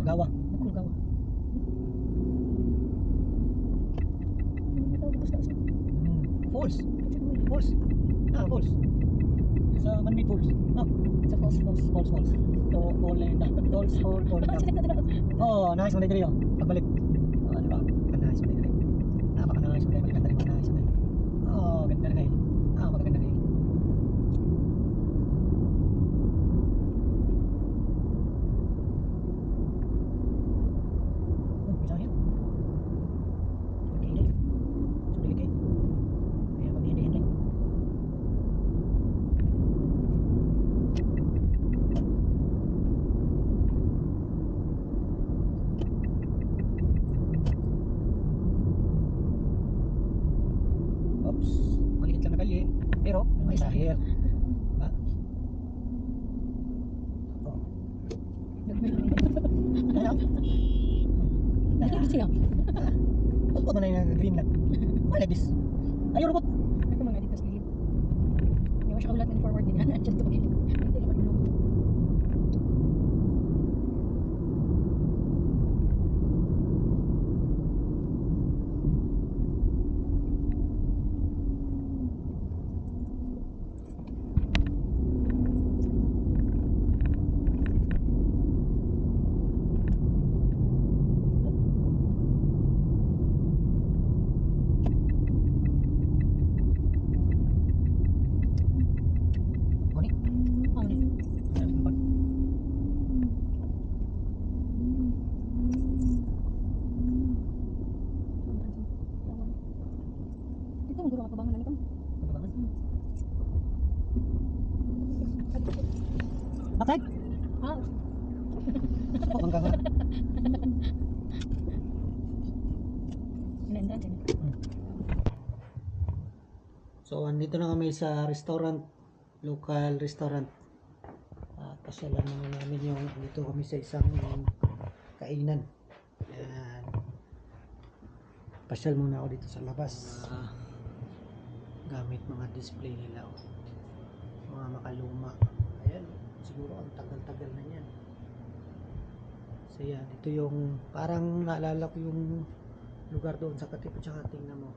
Gawa. Nagkugawa. Falls. Falls. Ah, falls. Sa man-made falls. No. Sa falls. Falls. To fall and down. Falls, fall and down. Oh, nice mo dito. Pagbalik. Oh, di ba? Nice mo dito. Napaka-nice mo dito. Ganda rin nice. Oh, ganda rin. Ah, maganda rin. Oh, bisa yan. Pagkilit. Sudilik. Kaya mag-hindi-hindi. Oops, maliit lang na kalye, pero may sahir. Diba? Oh. Ano? Kasi yan. Pagpot mo na yung green light. Why like this? Ayaw robot. Ako mga dito sa gilid. Hindi mo siya ulat ng forward din. Diyan to gilid. Hindi na matulog. Moni. Ano na? Sabi ko pa. Dito ang guro ka bangan na ito. Pagkabangan. Bakit? Ah, Oh, hanggang nga. inandan siya. So, andito na kami sa restaurant. Local restaurant. Pasyalan naman namin yung dito kami sa isang kainan. Ayan. Pasyal muna ako dito sa labas. Gamit mga display nila. Mga makaluma. Ayan. Siguro ang tagal-tagal na yan. So yan. Ito yung parang naalala ko yung lugar doon sa Katipo. Tsaka tingnan mo.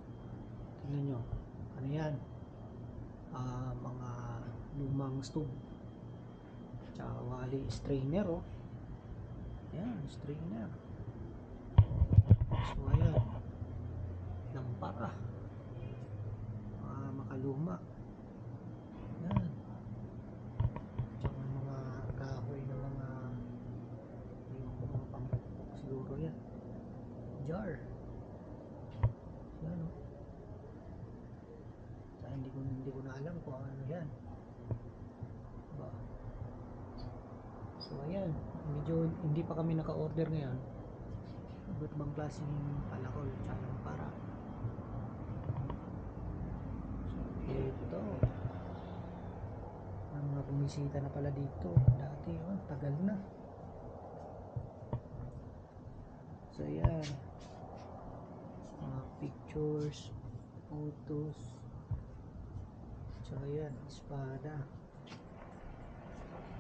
Tingnan nyo. Ano yan? Mga lumang stove. Tsaka wali strainer, oh. Yan, strainer. So ayan. Lampara. Makaluma. Yan. Tsaka mga kahoy ng mga pangpukpok siguro yan. Jar. Yan, oh. Tsaka hindi ko na alam kung ano yan. Diba? So ayan, medyo hindi pa kami naka-order ngayon. Iba't bang klaseng palakol tsaka lampara. So ito, ang mga bumisita na pala dito. Dati, oh, tagal na. So ayan, mga pictures, photos. Tsaka ayan, espada.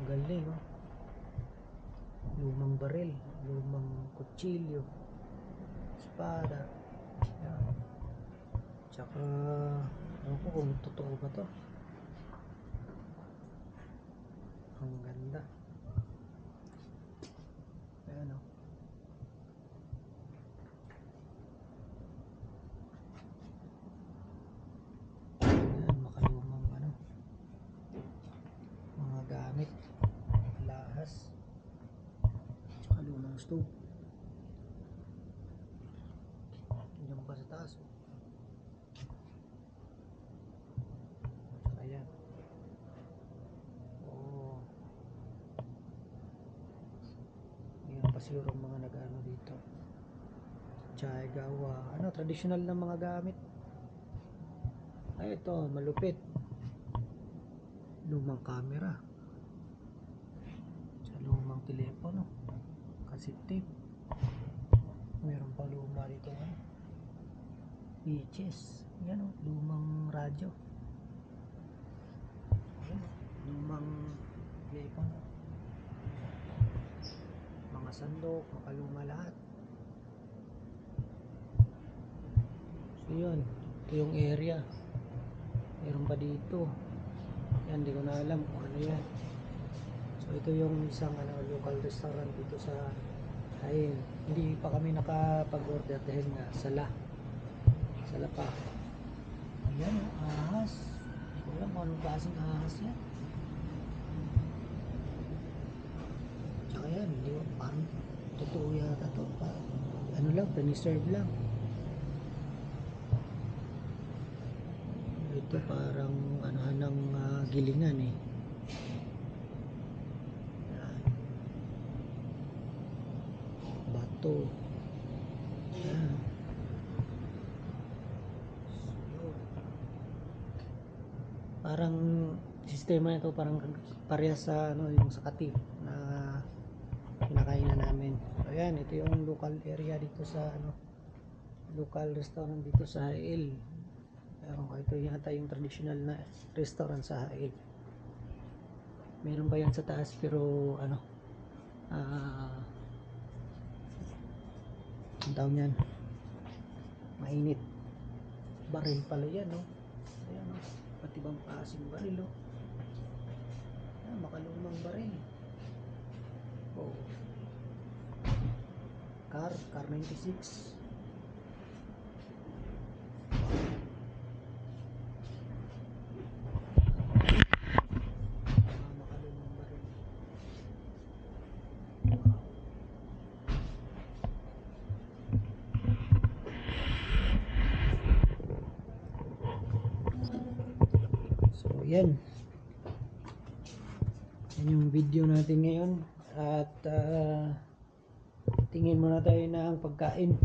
Ang galing, oh. Lumang baril, lumang kutsilyo, espada. Yan. Tsaka ewan ko kung totoo ba to. Ang ganda. Ayan, oh. Ayan, makalumang ano, mga gamit, lahas, tsaka lumang stove. Diyan pa sa taas, oh. Tsaka yan. Oh. Ayan pa siguro mga nag-ano dito. Tsaka gawa, ano, traditional na mga gamit. Ay, ito, malupit. Lumang camera. Tsaka lumang telepono. Cassette tape. Meron pa luma dito, ano, VHS. Yan, oh, lumang radyo. Yan, lumang telepono. Mga makasandok, makaluma lahat. So yun, ito yung area. Meron pa dito. Yan, di ko na alam kung ano yan. So ito yung isang local restaurant dito sa Hail. Hindi pa kami nakapag-order dahil nga sala pa. Ayan, ahas. Hindi ko alam kung anong klaseng ahas yan. Tsaka yan, hindi ko, parang totoo yata to. Ano lang, pre-serve lang. Ito parang anuhan ng gilingan eh. Yan. Bato. Yan. Parang sistema nito parang parehas sa yung sa Katip na kinakain na namin. So yan, ito yung local area dito sa local restaurant dito sa Hail. Ito yata yung traditional na restaurant sa Hail. Meron pa yan sa taas pero ang tawag niyan, mainit. Baril pala yan, no? Ayan, no? Pati bang klaseng baril, no? Ayan, makalumang baril. Oh. Car 96. Makalumang baril. So, yan. Yan yung video natin ngayon. At tingin muna tayo na ang pagkain.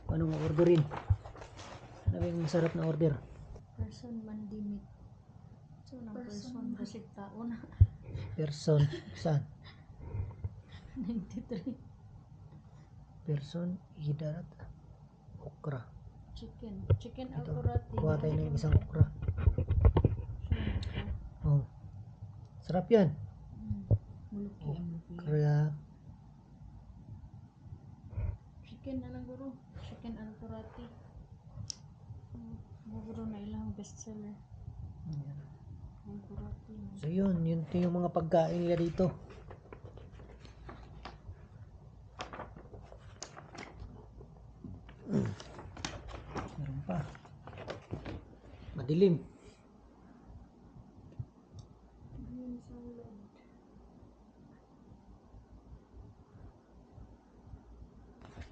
Kung anong orderin. Ano ba yung masarap na order? Person mandi meat. So, ng person kasi tao na. Person. Saan? 93. Person. Hidarat. Okra. Chicken. Chicken Ito. alcorati. Kuha tayo ng isang okra. Oh. Sarap yan. Muluki ang lupi. Kaya Chicken na lang guro. Chicken alcorati. Guro na ilang bestseller. Alcorati. so yun yung mga pagkain nila dito. Meron pa. Madilim.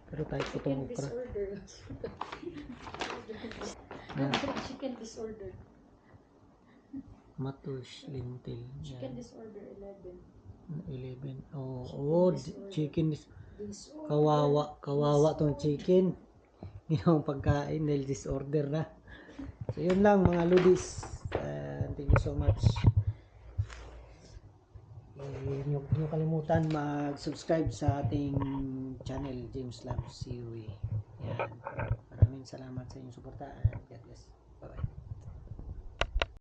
Pero kahit itong okra. Chicken disorder. Matush, lintil. Chicken Yan. disorder 11. 11. Chicken. Kawawa tong chicken. Yung pagkain dahil disorder na. So yun lang mga ludis. Thank you so much. Huwag niyo kalimutan mag-subscribe sa ating channel, James Labs CUE. Yan. Maraming salamat sa inyong suporta.